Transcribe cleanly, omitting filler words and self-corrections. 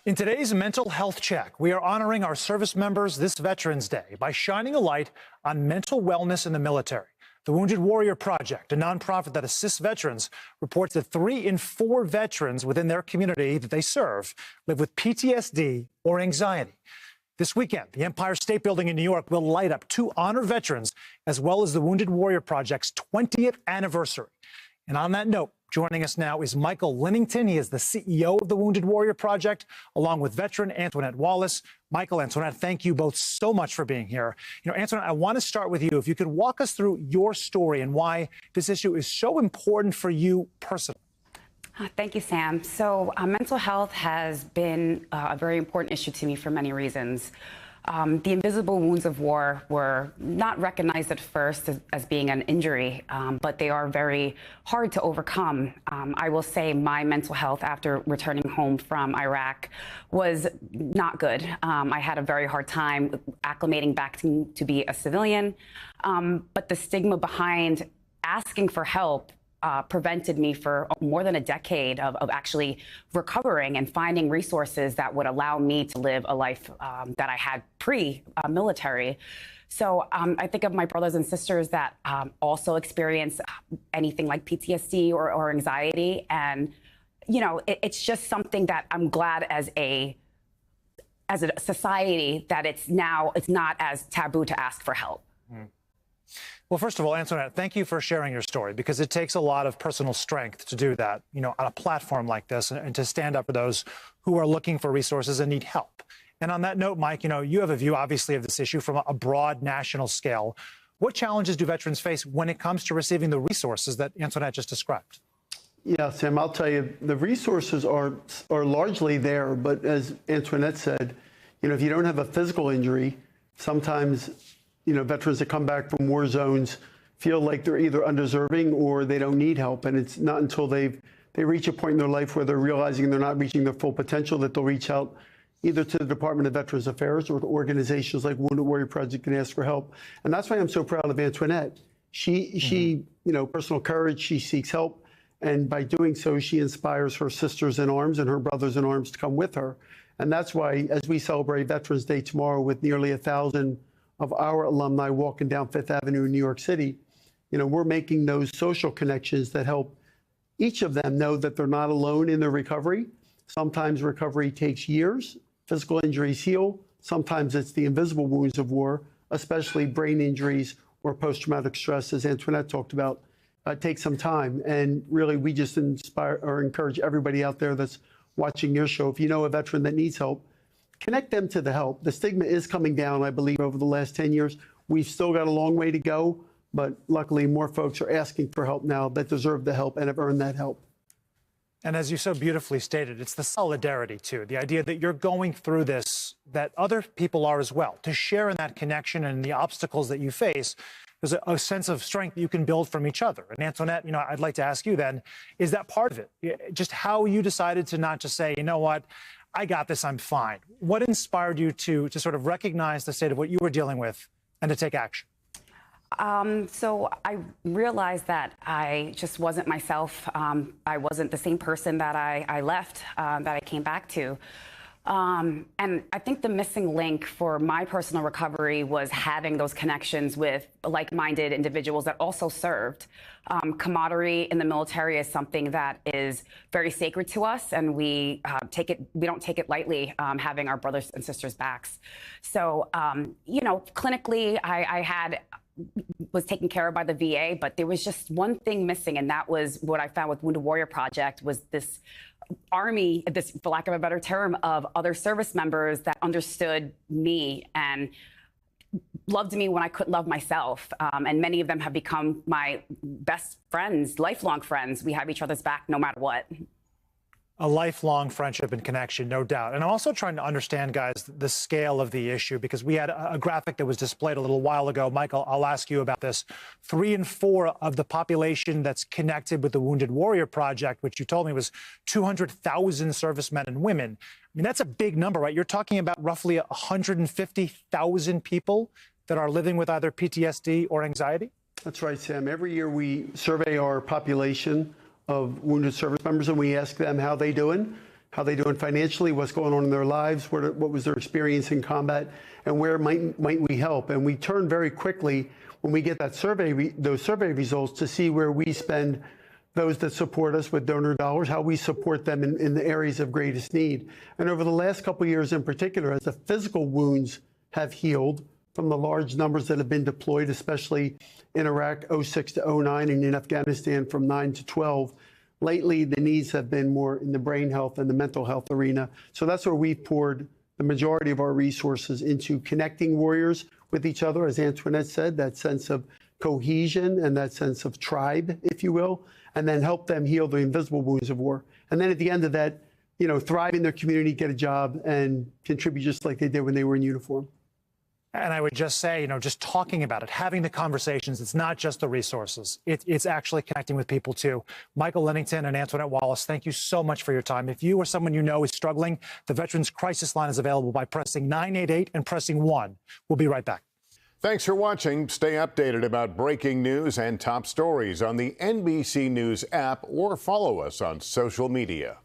In today's Mental Health Check, we are honoring our service members this Veterans Day by shining a light on mental wellness in the military. The Wounded Warrior Project, a nonprofit that assists veterans, reports that 3 in 4 veterans within their community that they serve live with PTSD or anxiety. This weekend, the Empire State Building in New York will light up to honor veterans, as well as the Wounded Warrior Project's 20th anniversary. And on that note, joining us now is Michael Linnington. He is the CEO of the Wounded Warrior Project, along with veteran Antoinette Wallace. Michael, Antoinette, thank you both so much for being here. Antoinette, I want to start with you. If you could walk us through your story and why this issue is so important for you personally. Thank you, Sam. So mental health has been a very important issue to me for many reasons. The invisible wounds of war were not recognized at first as being an injury, but they are very hard to overcome. I will say my mental health after returning home from Iraq was not good. I had a very hard time acclimating back to be a civilian, but the stigma behind asking for help prevented me for more than a decade of actually recovering and finding resources that would allow me to live a life that I had pre-military. So I think of my brothers and sisters that also experience anything like PTSD or anxiety. And, it's just something that I'm glad as a society that it's not as taboo to ask for help. Well, first of all, Antoinette, thank you for sharing your story, because it takes a lot of personal strength to do that, on a platform like this, and to stand up for those who are looking for resources and need help. And on that note, Mike, you have a view, obviously, of this issue from a broad national scale. What challenges do veterans face when it comes to receiving the resources that Antoinette just described? Yeah, Sam, I'll tell you, the resources are largely there. But as Antoinette said, if you don't have a physical injury, sometimes veterans that come back from war zones feel like they're either undeserving or they don't need help. And it's not until they reach a point in their life where they're realizing they're not reaching their full potential that they'll reach out either to the Department of Veterans Affairs or to organizations like Wounded Warrior Project and ask for help. And that's why I'm so proud of Antoinette. She personal courage, she seeks help. And by doing so, she inspires her sisters in arms and her brothers in arms to come with her. And that's why, as we celebrate Veterans Day tomorrow with nearly 1,000 of our alumni walking down Fifth Avenue in New York City, we're making those social connections that help each of them know that they're not alone in their recovery. Sometimes recovery takes years. Physical injuries heal. Sometimes it's the invisible wounds of war, especially brain injuries or post-traumatic stress, as Antoinette talked about, take some time. And really, we just inspire or encourage everybody out there that's watching your show. If you know a veteran that needs help, connect them to the help. The stigma is coming down, I believe, over the last 10 years. We've still got a long way to go, but luckily more folks are asking for help now that deserve the help and have earned that help. And as you so beautifully stated, it's the solidarity, too, the idea that you're going through this, that other people are as well, to share in that connection and the obstacles that you face. There's a sense of strength that you can build from each other. And Antoinette, I'd like to ask you then, is that part of it? Just how you decided to not just say, you know what, I got this, I'm fine. What inspired you to sort of recognize the state of what you were dealing with and to take action? So I realized that I just wasn't myself. I wasn't the same person that I left, that I came back to. And I think the missing link for my personal recovery was having those connections with like-minded individuals that also served. Camaraderie in the military is something that is very sacred to us, and we don't take it lightly, having our brothers and sisters' backs. So, clinically, I was taken care of by the VA, but there was just one thing missing, and that was what I found with Wounded Warrior Project was this army, this, for lack of a better term, of other service members that understood me and loved me when I couldn't love myself. And many of them have become my best friends, lifelong friends. We have each other's back no matter what. A lifelong friendship and connection, no doubt. And I'm also trying to understand, guys, the scale of the issue, because we had a graphic that was displayed a little while ago. Michael, I'll ask you about this. 3 in 4 of the population that's connected with the Wounded Warrior Project, which you told me was 200,000 servicemen and women. I mean, that's a big number, right? You're talking about roughly 150,000 people that are living with either PTSD or anxiety? That's right, Sam. Every year we survey our population of wounded service members, and we ask them how they doing. how they doing financially, what's going on in their lives, what was their experience in combat, and where might we help. And we turn very quickly when we get that those survey results to see where we spend those that support us with donor dollars, how we support them in the areas of greatest need. And over the last couple of years in particular, as the physical wounds have healed from the large numbers that have been deployed, especially in Iraq 06 to 09 and in Afghanistan from 9 to 12, lately the needs have been more in the brain health and the mental health arena. So that's where we've poured the majority of our resources into connecting warriors with each other, as Antoinette said, that sense of cohesion and that sense of tribe, if you will, and then help them heal the invisible wounds of war. And then at the end of that, thrive in their community, get a job, and contribute just like they did when they were in uniform. And I would just say, just talking about it, having the conversations, it's not just the resources. It's actually connecting with people, too. Michael Lennington and Antoinette Wallace, thank you so much for your time. If you or someone you know is struggling, the Veterans Crisis Line is available by pressing 988 and pressing 1. We'll be right back. Thanks for watching. Stay updated about breaking news and top stories on the NBC News app or follow us on social media.